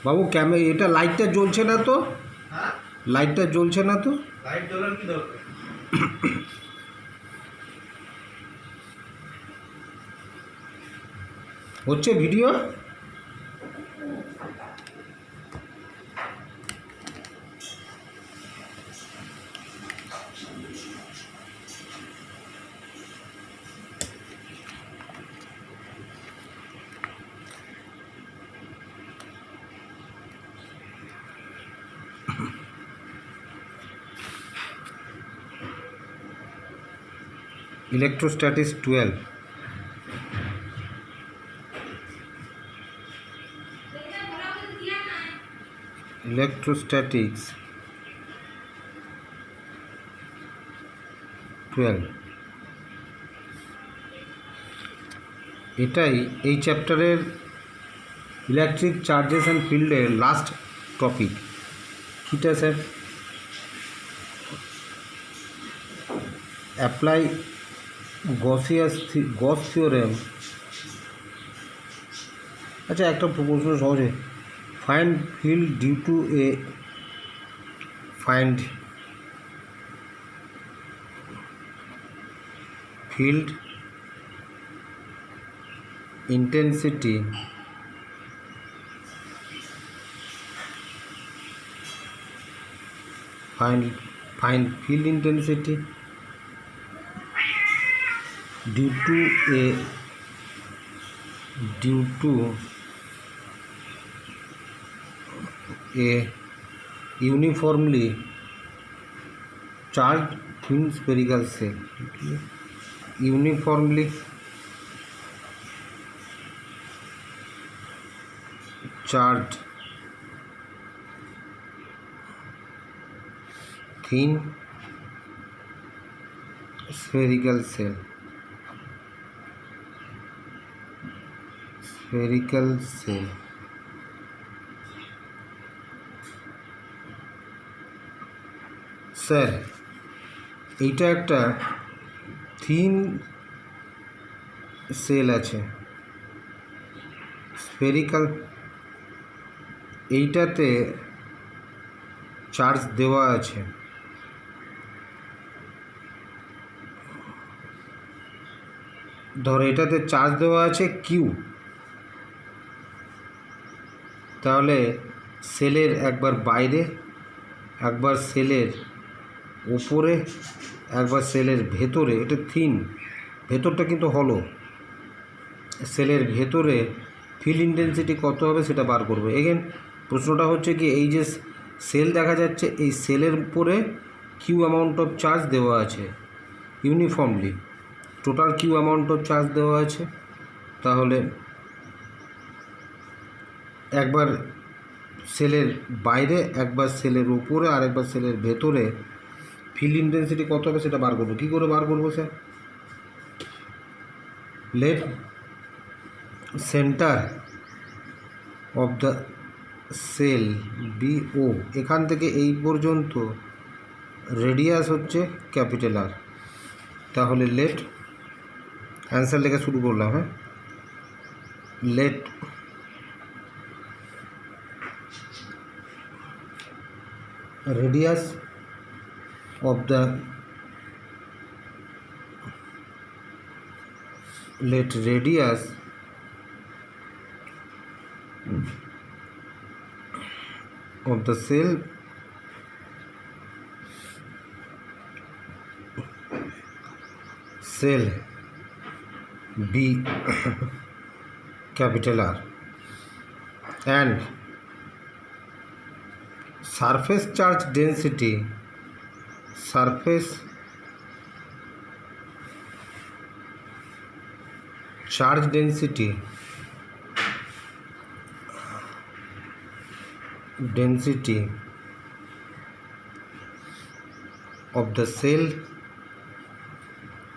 বাবু এটা লাইটটা জ্বলছে না তো? হ্যাঁ, লাইটটা জ্বলছে না তো? লাইট জ্বলার কি দরকার? হচ্ছে ভিডিও? Electrostatics 12. Electrostatics 12. এটাই এই চ্যাপ্টারের ইলেকট্রিক চার্জেস অ্যান্ড ফিল্ডের লাস্ট টপিক। কিটা স্যার? Apply Gauss theorem. আচ্ছা, একটা প্রশ্ন সহজে, find field due to a find field intensity find field intensity due to a uniformly charged thin spherical cell. Uniformly charged thin spherical cell. Sir, এইটা একটা thin sell আছে, spherical, এইটাতে charge দেওয়া আছে। ধরো এটাতে চার্জ দেওয়া আছে কিউ, তাহলে সেলের একবার বাইরে, একবার সেলের উপরে, একবার সেলের ভেতরে, এটা থিন, ভেতরটা কিন্তু হলো, সেলের ভেতরে ফিল্ড ইন্টেন্সিটি কত হবে সেটা বার করবে। এগেন প্রশ্নটা হচ্ছে কি, এই যে সেল দেখা যাচ্ছে, এই সেলের উপরে কিউ অ্যামাউন্ট অফ চার্জ দেওয়া আছে uniformly, total Q amount of charge দেওয়া আছে। তাহলে একবার সেলের বাইরে, একবার সেলের উপরে, আর একবার সেলের ভেতরে ফিল্ড ইন্টেন্সিটি কত হবে সেটা বার করবো। কী করে বার করবো sir? Let centre of the sell be O, এখান থেকে এই পর্যন্ত রেডিয়াস হচ্ছে ক্যাপিটাল আর। তাহলে লেট, অ্যান্সার লেখা শুরু করলাম, হ্যাঁ, late radius of the radius of the cell B capital R and surface charge density of the cell,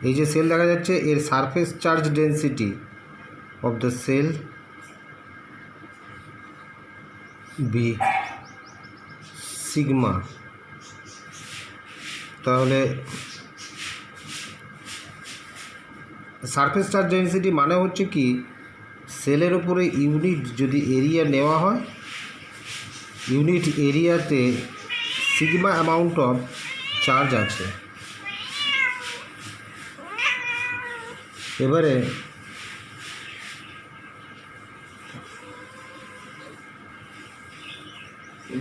এই যে সেল দেখা যাচ্ছে এর surface charge density of the sell be sigma. তাহলে সারফেস চার্জ ডেন্সিটি মানে হচ্ছে কি, সেলের উপরে ইউনিট যদি এরিয়া নেওয়া হয় ইউনিট এরিয়াতে সিগমা অ্যামাউন্ট অফ চার্জ আছে। এবারে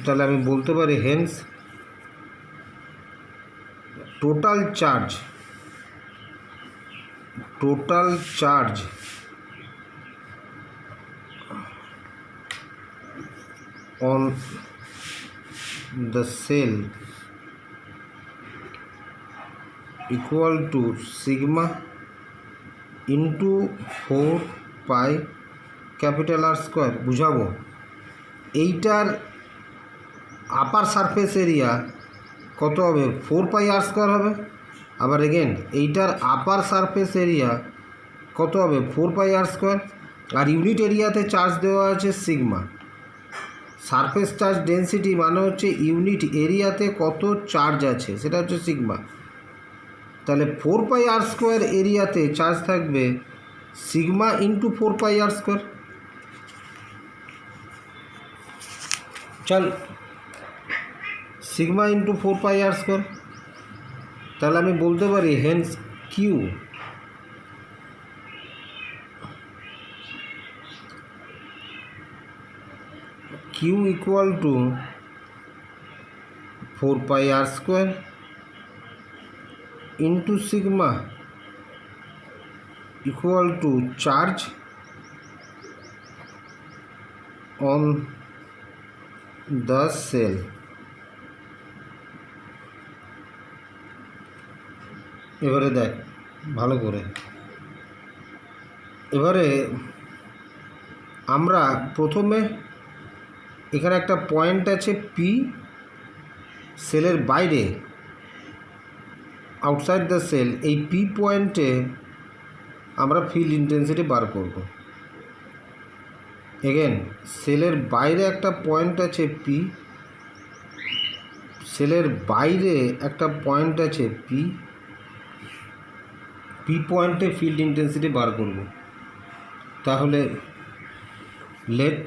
তাহলে আমি বলতে পারি hence total charge on the cell equal to sigma into 4 pi capital R square. বুঝাবো এইটার আপার সারফেস এরিয়া কত হবে, 4 পাই আর স্কোয়ার হবে। আবার এগেন এইটার আপার সারফেস এরিয়া কত হবে, 4 পাই আর স্কোয়ার। আর ইউনিট এরিয়াতে চার্জ দেওয়া আছে সিগমা। সারফেস চার্জ ডেন্সিটি মানে হচ্ছে ইউনিট এরিয়াতে কত চার্জ আছে সেটা হচ্ছে সিগমা। তাহলে 4 পাই আর স্কোয়ার এরিয়াতে চার্জ থাকবে sigma into 4 pi R square. চল sigma into 4 pi R square. তাহলে আমি বলতে পারি hence Q equal to 4 pi R square into sigma equal to charge on the shell. এবারে দেখ ভালো করে, এবারে আমরা প্রথমে এখানে একটা পয়েন্ট আছে পি, সেলের বাইরে আউটসাইড দ্য সেল। এই পি পয়েন্টে আমরা ফিল্ড ইন্টেন্সিটি বার করব। এগেন সেলের বাইরে একটা পয়েন্ট আছে পি, সেলের বাইরে একটা পয়েন্ট আছে পি পয়েন্টে ফিল্ড ইন্টেন্সিটি বার করব। তাহলে late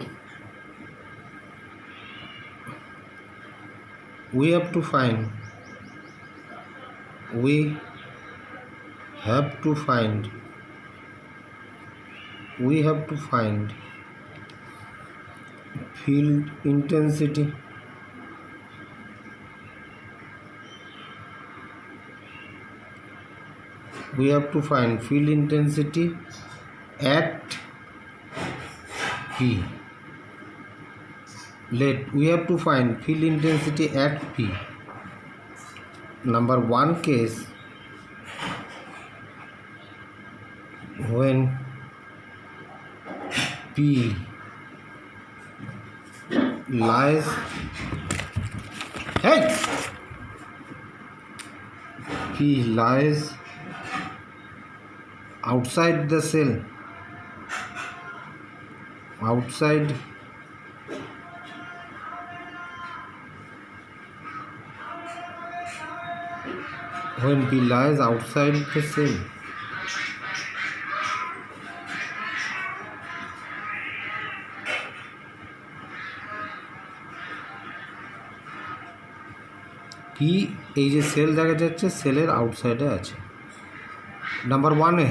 we have to find field intensity at P. We have to find field intensity at P. Number one case, when P lies outside the cell, when P lies outside the cell, P এই যে sell দেখা যাচ্ছে সেলের আউটসাইডে আছে number ওয়ানে,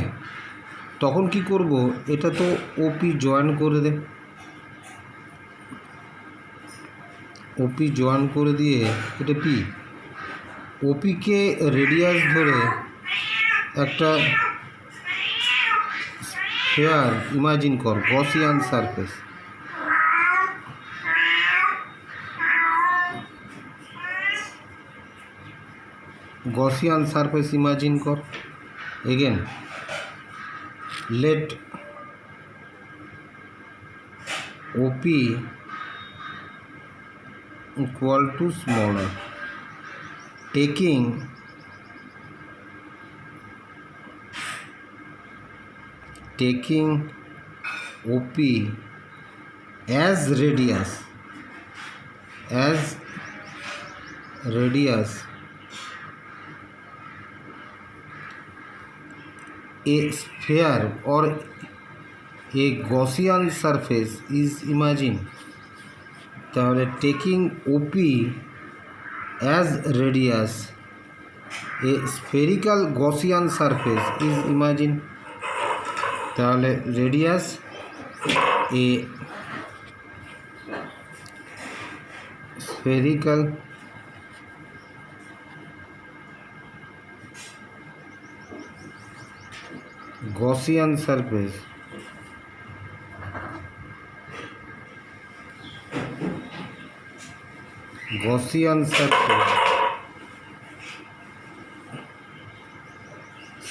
তখন কি করব, এটা তো ওপি জয়েন করে দে, ওপি জয়েন করে দিয়ে এটা পি, ওপিকে রেডিয়াস ধরে একটা স্ফিয়ার ইমাজিন কর, Gaussian surface. Gaussian surface imagine কর। Again let OP equal to smaller, taking OP as radius a sphere or a Gaussian surface is imagined, তাহলে taking OP as radius a spherical Gaussian surface is imagine. তাহলে radius a spherical Gaussian surface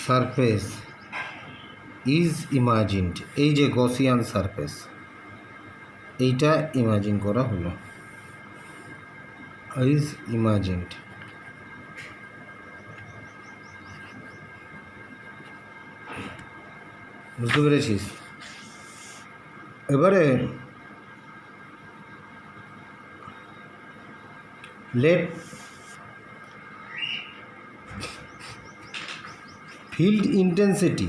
surface is imagined. এই যে Gaussian surface, এইটা imagine করা হলো, is imagined. বুঝতে পেরেছিস? এবারে লেট ফিল্ড ইন্টেন্সিটি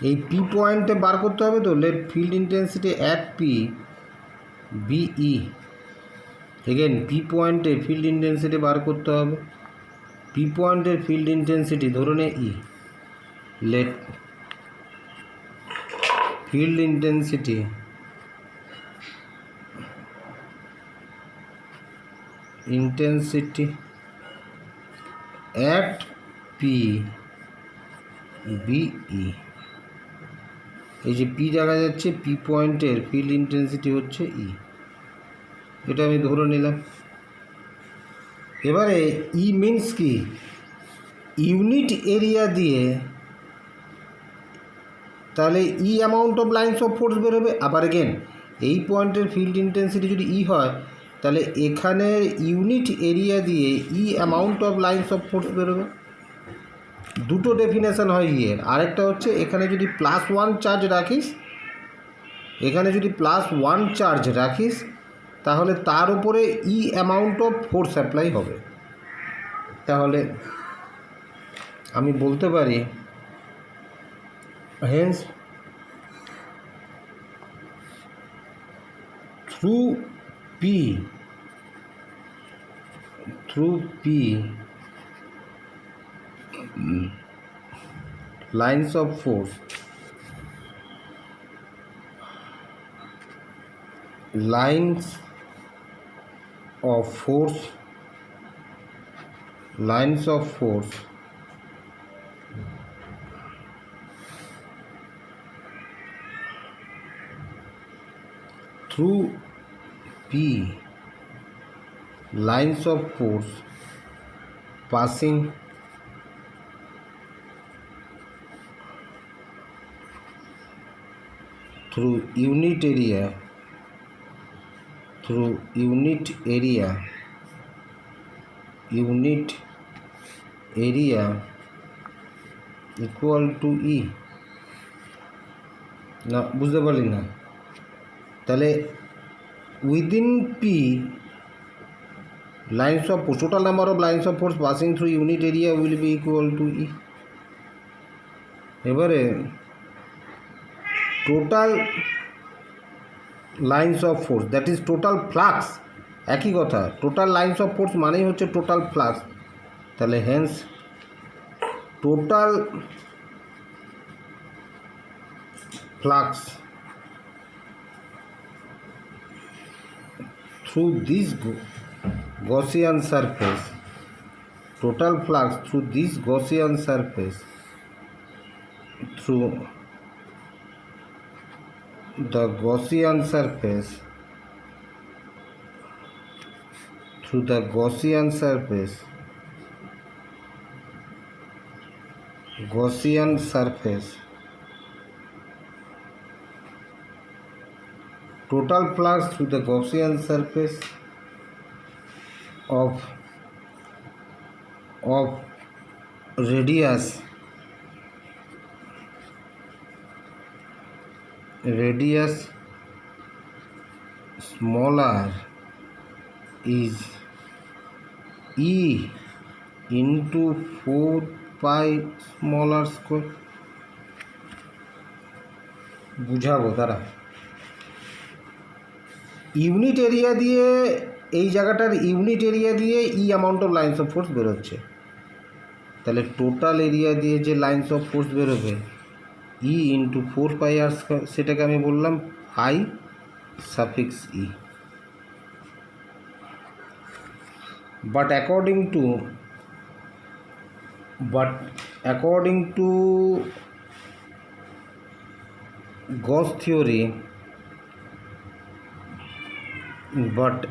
এই পি পয়েন্টে বার করতে হবে। তো let field intensity at P be, again P পয়েন্টে ফিল্ড ইন্টেন্সিটি বার করতে হবে। পি পয়েন্টের ফিল্ড ইন্টেন্সিটি ধরে নে E. Let field intensity at P be, এই যে পি দেখা যাচ্ছে, পি পয়েন্টের ফিল্ড ইন্টেন্সিটি হচ্ছে ই, এটা আমি ধরে নিলাম। এবারে ই মিনস কি, ইউনিট এরিয়া দিয়ে তাহলে E amount of lines of force বেরোবে। আবার এগেন এই পয়েন্টের ফিল্ড ইন্টেন্সিটি যদি ই হয়, তাহলে এখানে ইউনিট এরিয়া দিয়ে E amount of lines of force বেরোবে। দুটো ডেফিনেশন হয় ইয়ের। আরেকটা হচ্ছে এখানে যদি +1 চার্জ রাখিস, তাহলে তার উপরে E amount of force apply হবে। তাহলে আমি বলতে পারি hence through P lines of force through P lines of force passing through unit area equal to E। না বুঝতে পারলি না? তাহলে within P lines of force, total number of lines of force passing through unit area will be equal to E। এবারে total lines of force, that is total flux, একই কথা। Total lines of force মানেই হচ্ছে total flux. তাহলে hence total flux through this Gaussian surface, total flux through this Gaussian surface, through the Gaussian surface total flux through the Gaussian surface of radius smaller is E into 4πr²। বুঝাবো তারা unit area দিয়ে, এই জায়গাটার unit area দিয়ে amount of lines of force বেরোচ্ছে। তাহলে total area দিয়ে যে লাইন্স অফ ফোর্স বেরোবে ইন্টু 4πr², সেটাকে আমি বললাম I∗E। but according to Gauss theory,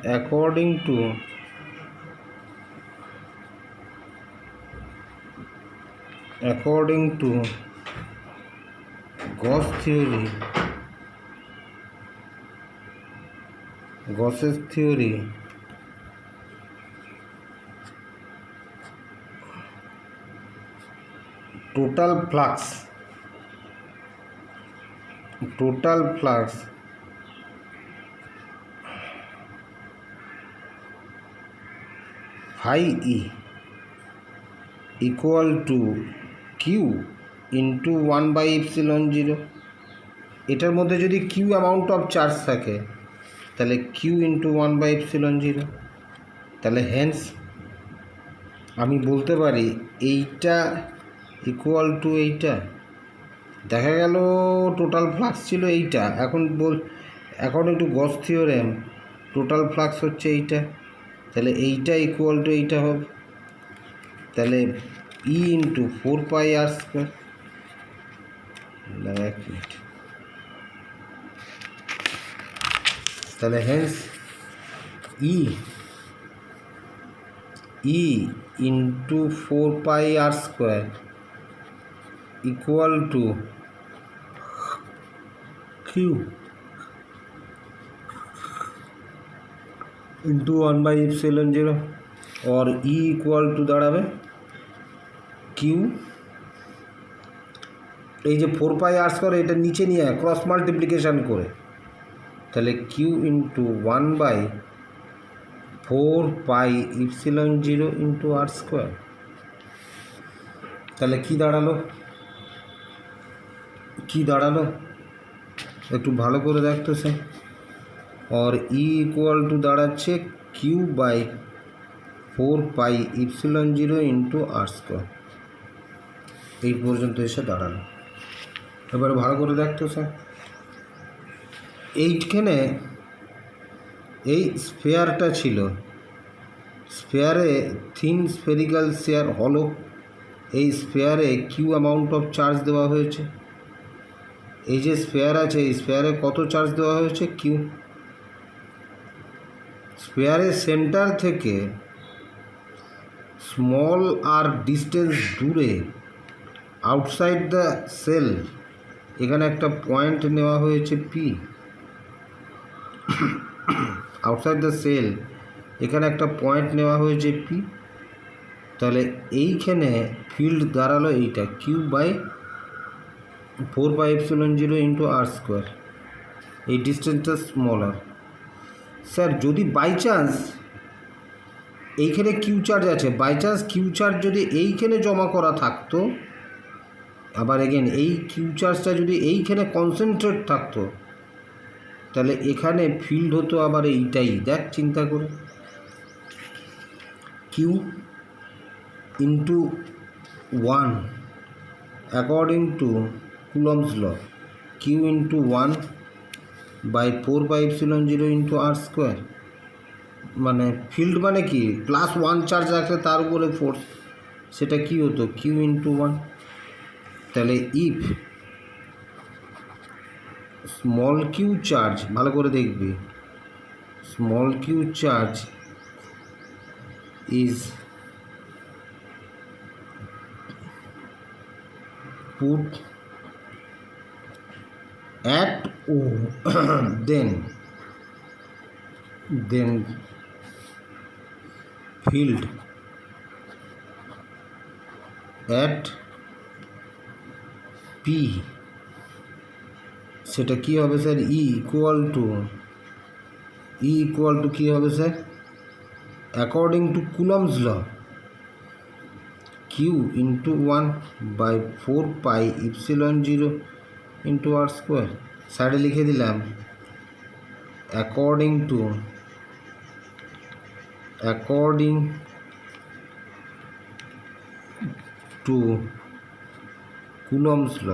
according to Gauss's theory, total flux phi E equal to Q into 1/ε0। এটার মধ্যে যদি Q অ্যামাউন্ট অফ চার্জ থাকে তাহলে Q into 1/ε0। তাহলে হেন্স আমি বলতে পারি এইটা ইকুয়াল টু এইটা। দেখা গেল টোটাল ফ্লাক্স ছিল এইটা, এখন একটু গস থিওরেম টোটাল ফ্লাক্স হচ্ছে এইটা, তাহলে এইটা ইকুয়াল টু এইটা হবে। তাহলে E ইন্টু 4πr²। এক মিনিট, তাহলে hence E into 4πr² equal to Q into 1/ε0 और E equal to দাঁড়াবে Q, এই যে 4πr² এটা নিচে নিয়ে ক্রস মাল্টিপ্লিকেশান করে, তাহলে Q ইন্টু 1/4πε0 ইন্টু r²। তাহলে কি দাঁড়ালো একটু ভালো করে দেখতো সে। और E ইকুয়াল টু দাঁড়াচ্ছে Q/4πε0 ইন্টু r²। এই পর্যন্ত এসে দাঁড়ালো। এবারে ভালো করে দেখতো স্যার, এইখানে এই স্ফেয়ারটা ছিল, স্ফেয়ারে থিন স্ফেরিক্যাল শেয়ার হলো, এই স্ফেয়ারে কিউ অ্যামাউন্ট অফ চার্জ দেওয়া হয়েছে। এই যে স্ফেয়ার আছে, এই স্ফেয়ারে কত চার্জ দেওয়া হয়েছে? কিউ। স্ফেয়ারের সেন্টার থেকে স্মল আর ডিস্টেন্স দূরে আউটসাইড দ্য সেল এখানে একটা পয়েন্ট নেওয়া হয়েছে পি। আউটসাইড দ্য সেল এখানে একটা পয়েন্ট নেওয়া হয়েছে পি। তাহলে এইখানে ফিল্ড দাঁড়ালো এইটা Q/4πε0 ইন্টু r²। এই ডিস্টেন্সটা স্মলার। স্যার যদি বাই চান্স এইখানে কিউ চার্জ আছে, বাই চান্স কিউ চার্জ যদি এইখানে জমা করা থাকতো, আবার এগেন এই কিউ চার্জটা যদি এইখানে কনসেন্ট্রেট থাকতো, তাহলে এখানে ফিল্ড হতো আবার এইটাই। দেখ চিন্তা করে, Q into 1 according to Coulomb's law, Q into 1/4πε0 into r²। মানে ফিল্ড মানে কি, +1 চার্জ রাখলে তার উপরে ফোর্স, সেটা কি হতো কিউ ইন্টু 1। তাহলে ইফ স্মল কিউ চার্জ, ভালো করে দেখবি, small Q charge is put at O then field at P, সেটা কি হবে স্যার? E ইকুয়াল টু কি হবে sir? According to Coulomb's law, Q into 1/4 pi epsilon 0 into R square. সাইডে লিখে দিলাম অ্যাকর্ডিং টু কুলম্বস ল।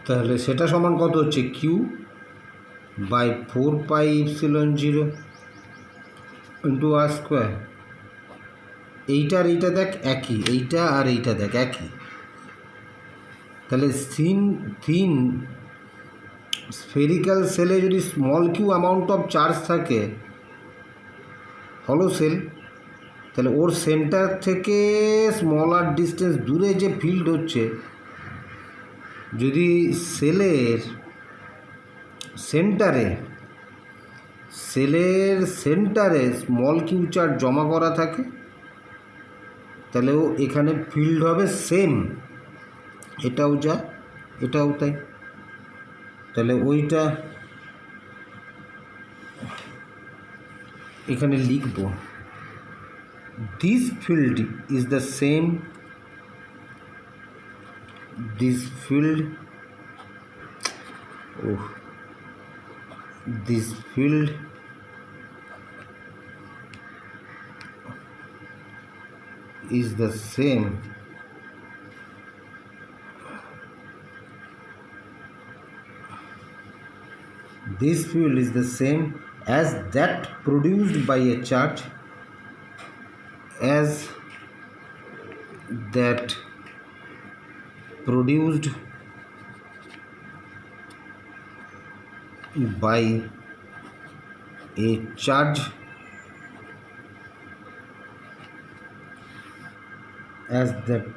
তাহলে সেটা সমান কত হচ্ছে? Q/4 পাই ইপসিলন 0 ইন্টু আর স্কোয়ার। এইটা আর এইটা দেখ একই, এইটা আর এইটা দেখ একই। তাহলে থিন স্ফেরিক্যাল সেলে যদি small Q amount of charge থাকে, হলো সেল, তাহলে ওর সেন্টার থেকে স্মলার ডিস্টেন্স দূরে যে ফিল্ড হচ্ছে, যদি সেলের সেন্টারে স্মল কিউ চার্জ জমা করা থাকে, তাহলে ও এখানে ফিল্ড হবে সেম, এটাও যা এটাও তাই। তাহলে ওইটা এখানে লিখব, this field is the same, this field is the same as that produced by a charge,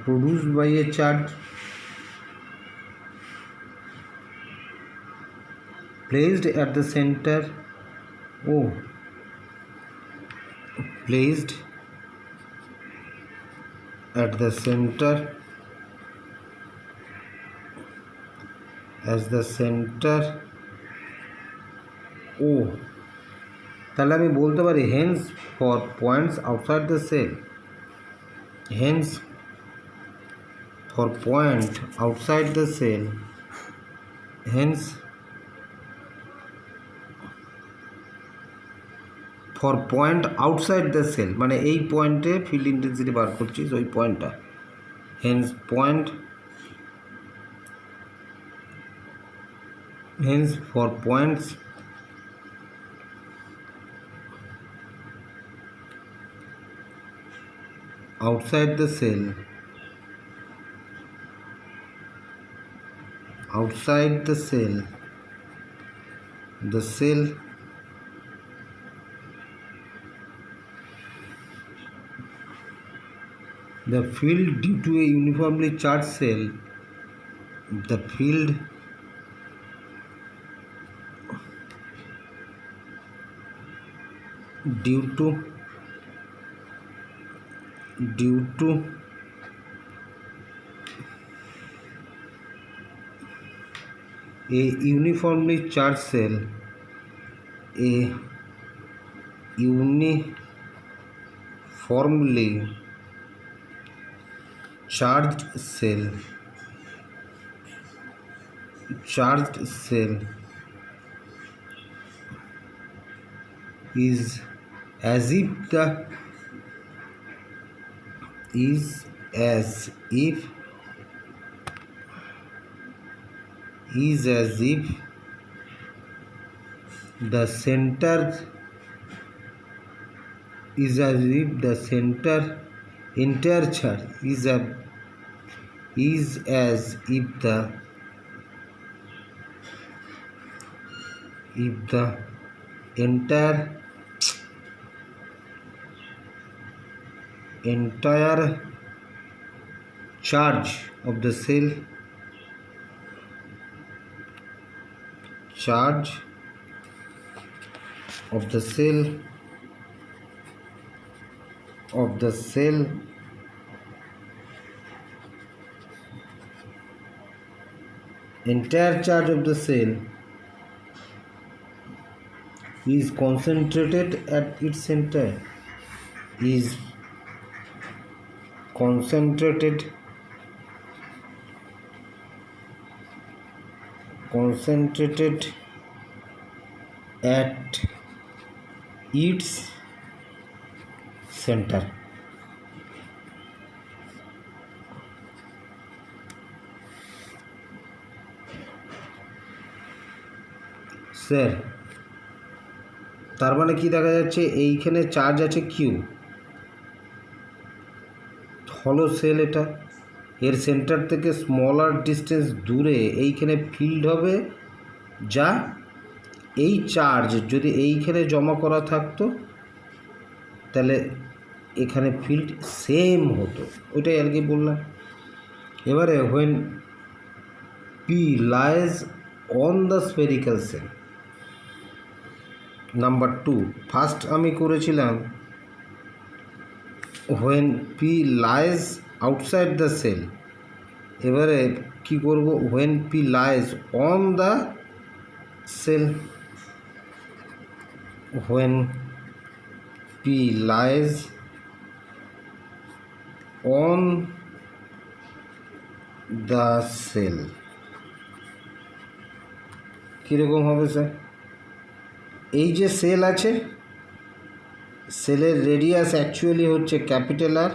produced by a charge placed at the center O. তাহলে আমি বলতে পারি hence for points outside the shell, for point outside the cell, মানে এই পয়েন্টে field intensity বার করছিস, ওই পয়েন্টটা, hence for points outside the cell, the cell the field due to a uniformly charged cell, the field due to a uniformly charged cell, charged cell is as if the center entire charge is as if the entire charge of the cell entire charge of the cell is concentrated at its center, is concentrated at its center. Sir, তার মানে কি দেখা যাচ্ছে, এইখানে charge আছে Q, হলো sell, এটা এর সেন্টার থেকে স্মলার ডিস্টেন্স দূরে এইখানে ফিল্ড হবে, যা এই চার্জ যদি এইখানে জমা করা থাকতো তাহলে এখানে ফিল্ড সেম হতো, ওইটাই আর কি বললাম। এবারে when P lies on the spherical shell, number 2 first আমি করেছিলাম when P lies outside the shell, এবারে কি করব, when P lies on the shell, when P lies on the shell কীরকম হবে স্যার? এই যে সেল আছে, সেলের রেডিয়াস অ্যাকচুয়ালি হচ্ছে ক্যাপিটাল আর,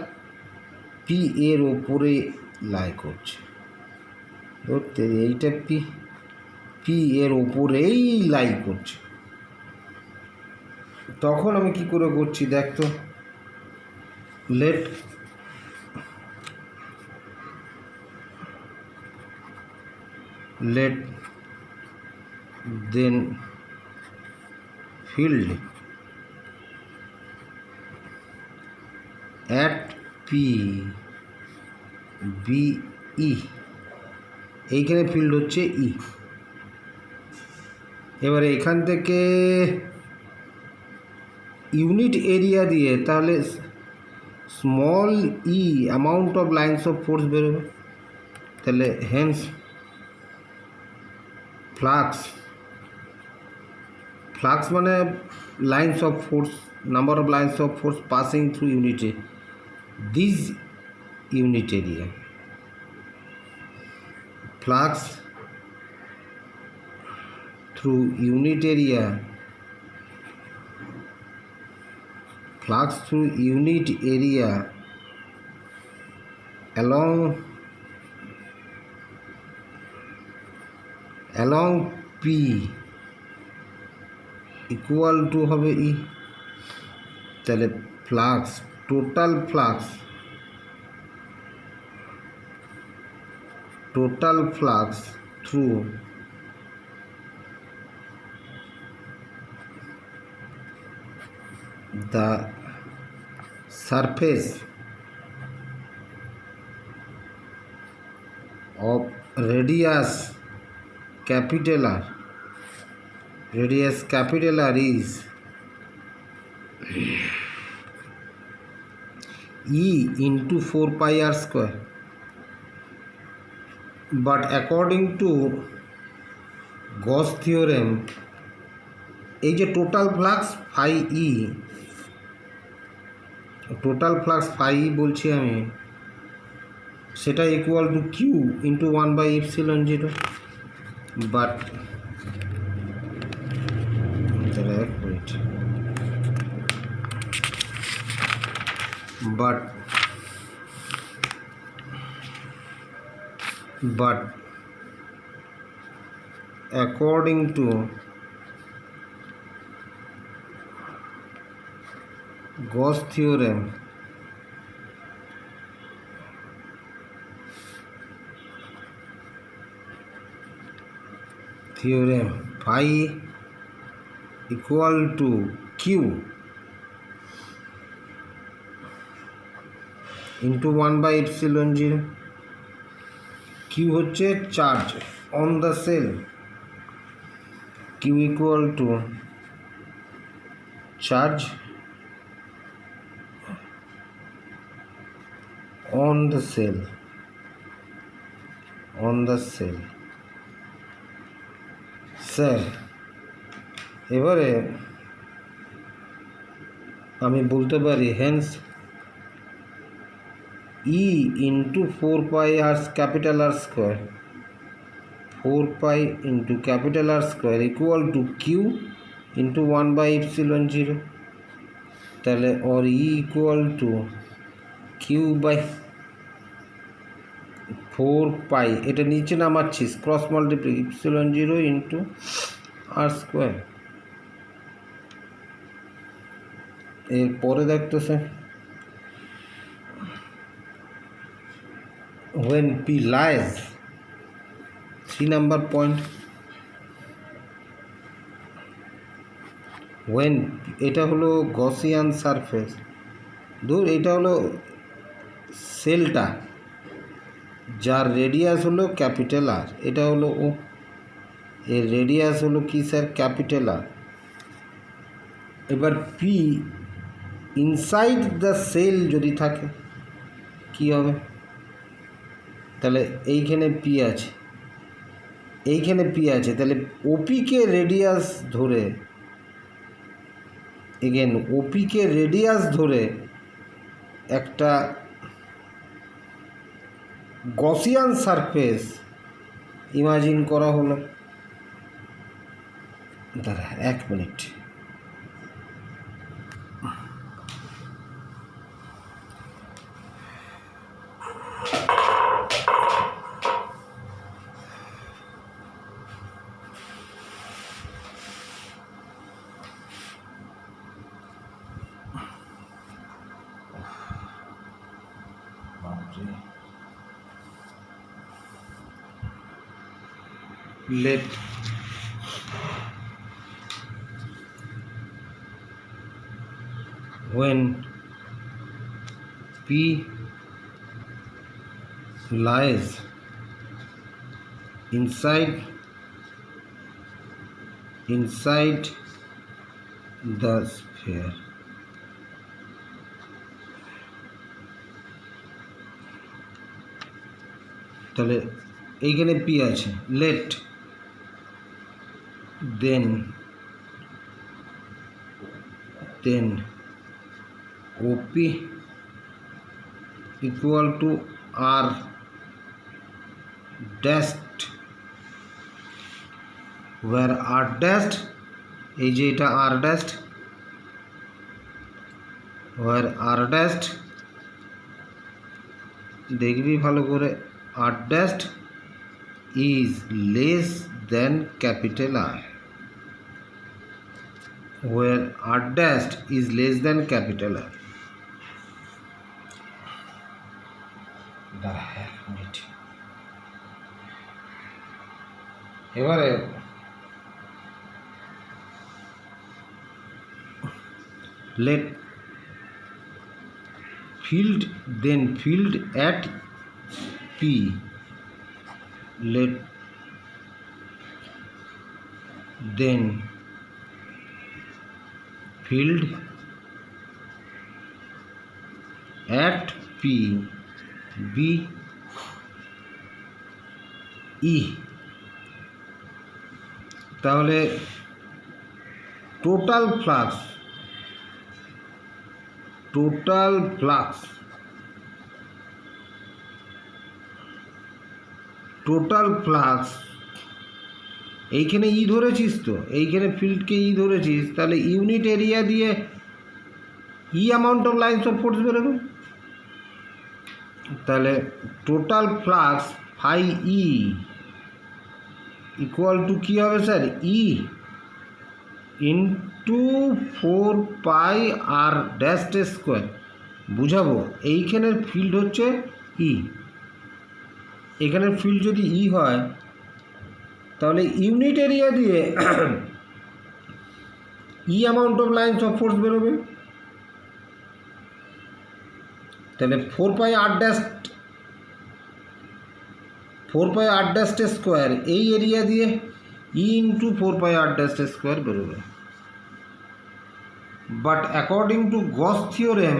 পি এর ওপরে লাই করছে, ধরতে এইটা পি এর ওপরেই লাই করছে। তখন আমি কি করে করছি দেখতো, let then field at P B E, এইখানে ফিল্ড হচ্ছে ই। এবারে এখান থেকে ইউনিট এরিয়া দিয়ে তাহলে small E amount of lines of force বেরোবে, তাহলে হেন্স ফ্লাক্স মানে lines of force, number of lines of force passing through this unit area, flux through unit area, along P equal to হবে E, তাহলে total flux through the surface of radius capital R is E into 4 pi r square, but according to Gauss theorem এই যে total flux phi ই বলছি আমি, সেটা equal to q into 1/ε0, but according to Gauss theorem phi equal to q into 1/ε0, q হচ্ছে charge on the cell, q equal to charge on the cell sir এবারে আমি বলতে পারি hence E into 4πr capital R square 4π into capital R square equal to q into 1/ε0 তাহলে or E equal to q by 4π এটা নিচে নামাচ্ছিস cross multiply ε0 into আর square. এরপরে দেখতো sir when p lies 3 number point when এটা হলো Gaussian surface ধর এটা হলো সেলটা যার রেডিয়াস হলো ক্যাপিটাল আর এটা হলো ও এর রেডিয়াস হলো কি স্যার ক্যাপিটাল আর। এবার পি ইনসাইড দ্য সেল যদি থাকে কি হবে তাহলে এইখানে পি আছে এইখানে পি আছে তাহলে ওপিকে রেডিয়াস ধরে এগেন ওপিকে রেডিয়াস ধরে একটা গসিয়ান সারফেস ইমাজিন করা হলো। দাঁড়া 1 minute let when p lies inside the sphere তাহলে এইখানে পি আছে late then OP equal to R dashed where R dashed এই যে এটা R dashed where R dashed দেখবি ভালো করে R dashed is less than capital R where R dashed is less than capital R এবারে let field at P let then field at P be E তাহলে total flux এইখানে ই ধরেছিস তো এইখানে ফিল্ডকে ই ধরেছিস তাহলে unit area দিয়ে E amount of lines of force বেরোবে তাহলে total flux phi E equal to কী হবে sir E into 4πr dash square বুঝাবো এইখানের ফিল্ড হচ্ছে ই এখানের ফিল্ড যদি ই হয় তাহলে ইউনিট এরিয়া দিয়ে E amount of lines of force বেরোবে তাহলে 4πr ড্যাশ স্কোয়ার এই এরিয়া দিয়ে E into 4πr dash square বেরোবে but according to Gauss theorem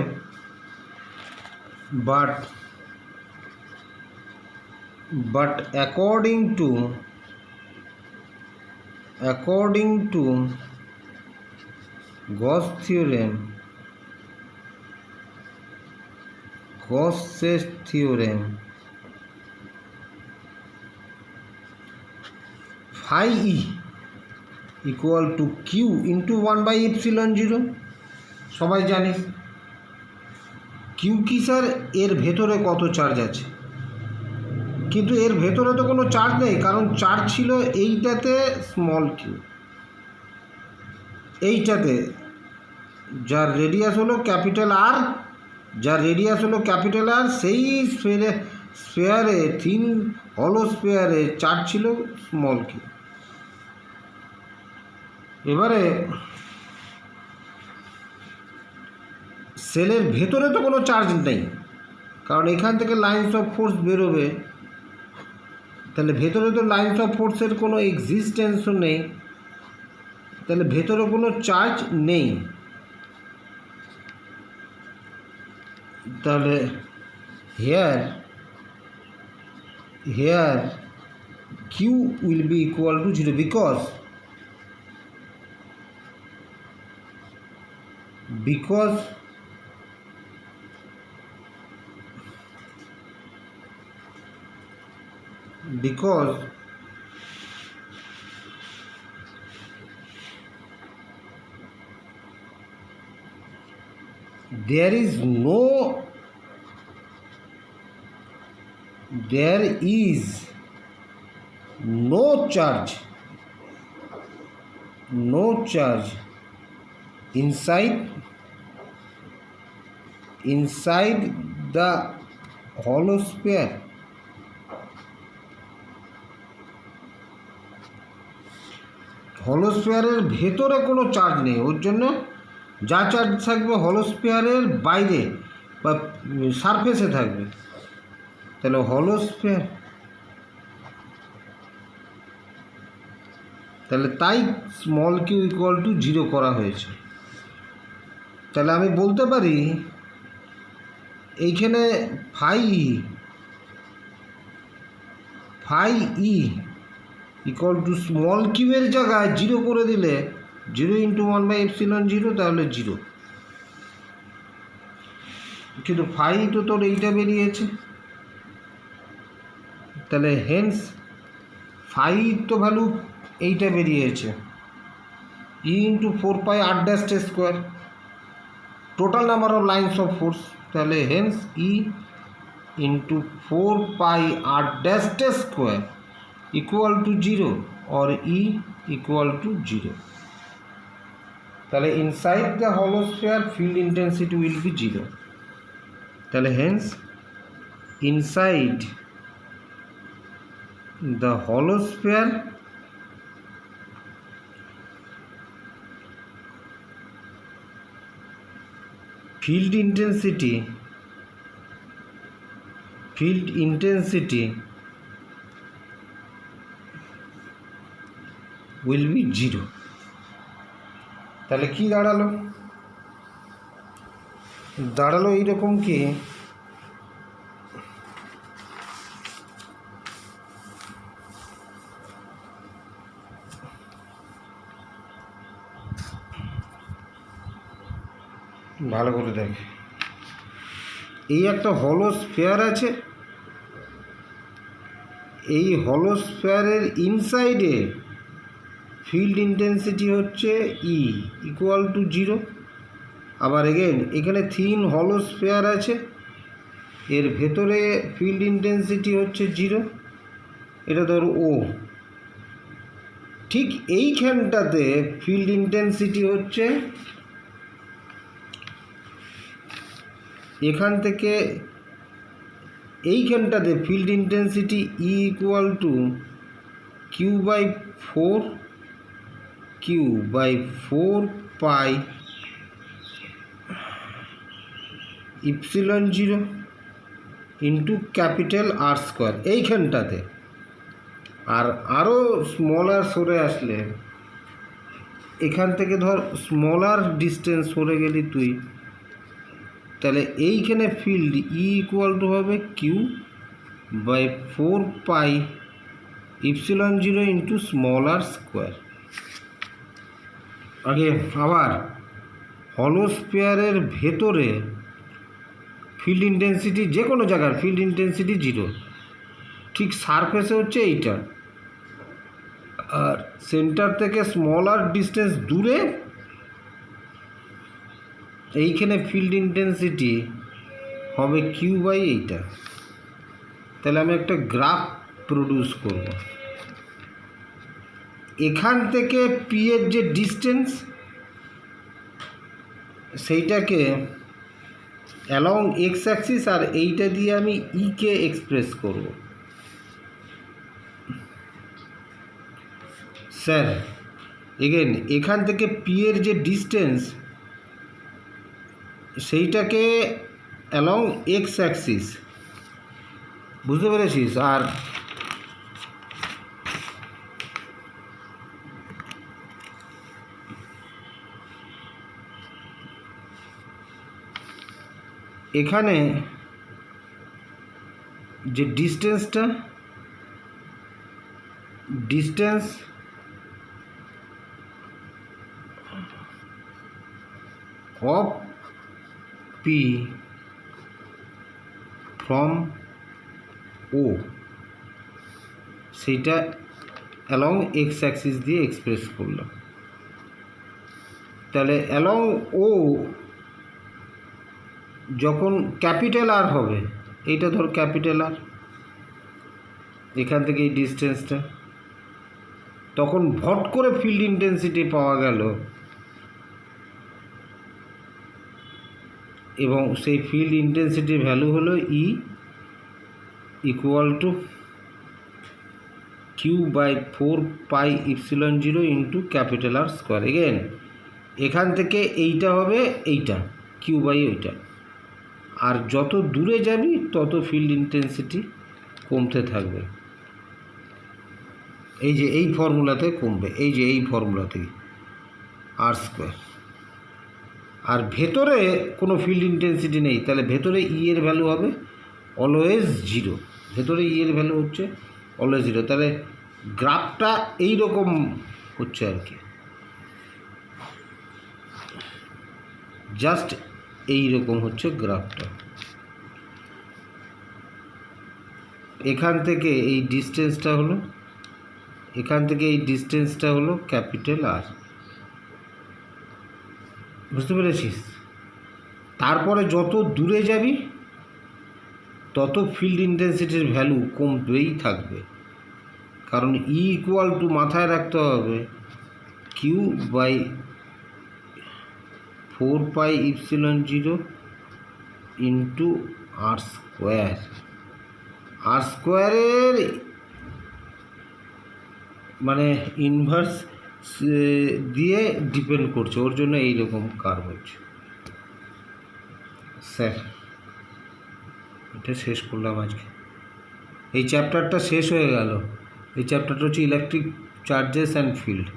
but according to according to Gauss theorem, গসের theorem, phi e equal to q into 1/ε0। সবাই জানিস Q কি sir, এর ভেতরে কত চার্জ আছে, কিন্তু এর ভেতরে তো কোনো চার্জ নেই, কারণ চার্জ ছিল এইটাতে স্মল কিউ, এইটাতে যার রেডিয়াস হলো ক্যাপিটাল আর, যার রেডিয়াস হলো ক্যাপিটাল আর, সেই স্ফেয়ারে থিন হলো স্ফেয়ারে চার্জ ছিল স্মল কিউ। এবারে সেলের ভেতরে তো কোনো চার্জ নেই, কারণ এখান থেকে লাইন্স অফ ফোর্স বেরোবে, তাহলে ভেতরে তো লাইন্স অফ ফোর্সের কোনো এক্সিস্টেন্সও নেই, তাহলে ভেতরে কোনো চার্জ নেই। তাহলে here q will be equal to 0 because there is no charge inside the hollow sphere। হলো স্ফিয়ারের ভেতরে কোনো চার্জ নেই, ওর জন্য যা চার্জ থাকবে হলো স্ফিয়ারের বাইরে বা সারফেসে থাকবে। তাহলে হলো স্ফিয়ার, তাহলে তাই স্মল কিউ ইকুয়াল টু 0 করা হয়েছে। তাহলে আমি বলতে পারি এইখানে phi E equal to small কিউয়ের জায়গায় 0 করে দিলে 0 ইন্টু 1/ε0, তাহলে 0। কিন্তু ফাই তো তোর এইটা বেরিয়েছে, তাহলে হেন্স ফাই তো ভ্যালু এইটা বেরিয়েছে, E into 4πr², total number of lines of force. তাহলে hence E into 4πr² equal to 0 or E equal to 0। তাহলে inside the hollow sphere field intensity will be 0। তাহলে হেন্স inside the hollow sphere field intensity will be 0। তাহলে কি দাঁড়ালো এইরকম কি, ভালো করে দেখ, এই একটা হলো স্ফিয়ার আছে, এই হলো স্ফিয়ারের ইনসাইডে ফিল্ড ইন্টেন্সিটি হচ্ছে ই ইকুয়াল টু 0। আবার এগেন এখানে থিন হলো স্ফিয়ার আছে, এর ভেতরে ফিল্ড ইন্টেন্সিটি হচ্ছে 0, এটা ধরো ও। ঠিক এইখানটাতে ফিল্ড ইন্টেন্সিটি হচ্ছে, এখান থেকে এইখানটাতে ফিল্ড ইন্টেন্সিটি ই equal two Q/4πε0 into capital R², এইখানটাতে। আর আরও স্মলার সরে আসলে, এখান থেকে ধর স্মলার ডিস্টেন্স সরে গেলি তুই, তাহলে এইখানে ফিল্ড ই ইকুয়াল টু হবে Q/4πε0 ইন্টু স্মলার স্কোয়ার। আগে আবার হলো স্পেয়ারের ভেতরে ফিল্ড ইন্টেন্সিটি, যে কোনো জায়গার ফিল্ড ইন্টেন্সিটি 0, ঠিক সারফেসে হচ্ছে এইটা, আর সেন্টার থেকে স্মলার ডিস্টেন্স দূরে এইখানে ফিল্ড ইন্টেন্সিটি হবে কিউ বাই এইটা। তাহলে আমি একটা গ্রাফ প্রডিউস করব। এখান থেকে পি এর যে ডিস্টেন্স সেইটাকে অ্যালং এক্স অ্যাক্সিস আর এইটা দিয়ে আমি কে এক্সপ্রেস করব। স্যার এগেন এখান থেকে পি এর যে ডিস্টেন্স সেইটাকে অ্যালং এক্স অ্যাক্সিস, বুঝতে পেরেছিস? আর এখানে যে ডিস্টেন্স অফ পি ফ্রম ও, সেইটা অ্যালং এক্স অ্যাক্সিস দিয়ে এক্সপ্রেস করলাম। তাহলে অ্যালং ও যখন ক্যাপিটাল আর হবে, এইটা ধর ক্যাপিটাল আর, এখান থেকে এই ডিস্টেন্সটা, তখন ভট করে ফিল্ড ইন্টেন্সিটি পাওয়া গেল, এবং সেই ফিল্ড ইন্টেন্সিটির ভ্যালু হলো E equal to q by 4πε0 into capital R square. Again এখান থেকে এইটা হবে এইটা কিউ বাই ওইটা, আর যত দূরে যাবি তত ফিল্ড ইন্টেন্সিটি কমতে থাকবে। এই যে এই ফর্মুলাতে কমবে, এই যে এই ফর্মুলাতেই আর স্কোয়ার। আর ভেতরে কোনো ফিল্ড ইন্টেন্সিটি নেই, তাহলে ভেতরে ই এর ভ্যালু হবে অলওয়েজ 0, ভেতরে ই এর ভ্যালু হচ্ছে অলওয়েজ 0। তাহলে গ্রাফটা এই রকম হচ্ছে আর কি, জাস্ট এই রকম হচ্ছে গ্রাফটা। এখান থেকে এই ডিস্টেন্সটা হলো, এখান থেকে এই ডিস্টেন্সটা হলো ক্যাপিটাল আর, বুঝতে পেরেছিস? তারপরে যত দূরে যাবি তত ফিল্ড ইন্টেন্সিটির ভ্যালু কমবেই থাকবে, কারণ ই ইকুয়াল টু মাথায় রাখতে হবে q by 4πε0 into R square. R স্কোয়ারের মানে ইনভার্স দিয়ে ডিপেন্ড করছে, ওর জন্য এইরকম কার্ভ হচ্ছে। স্যার এটা শেষ করলাম আজকে, এই চ্যাপ্টারটা শেষ হয়ে গেল। এই চ্যাপ্টারটা হচ্ছে ইলেকট্রিক চার্জেস অ্যান্ড ফিল্ড।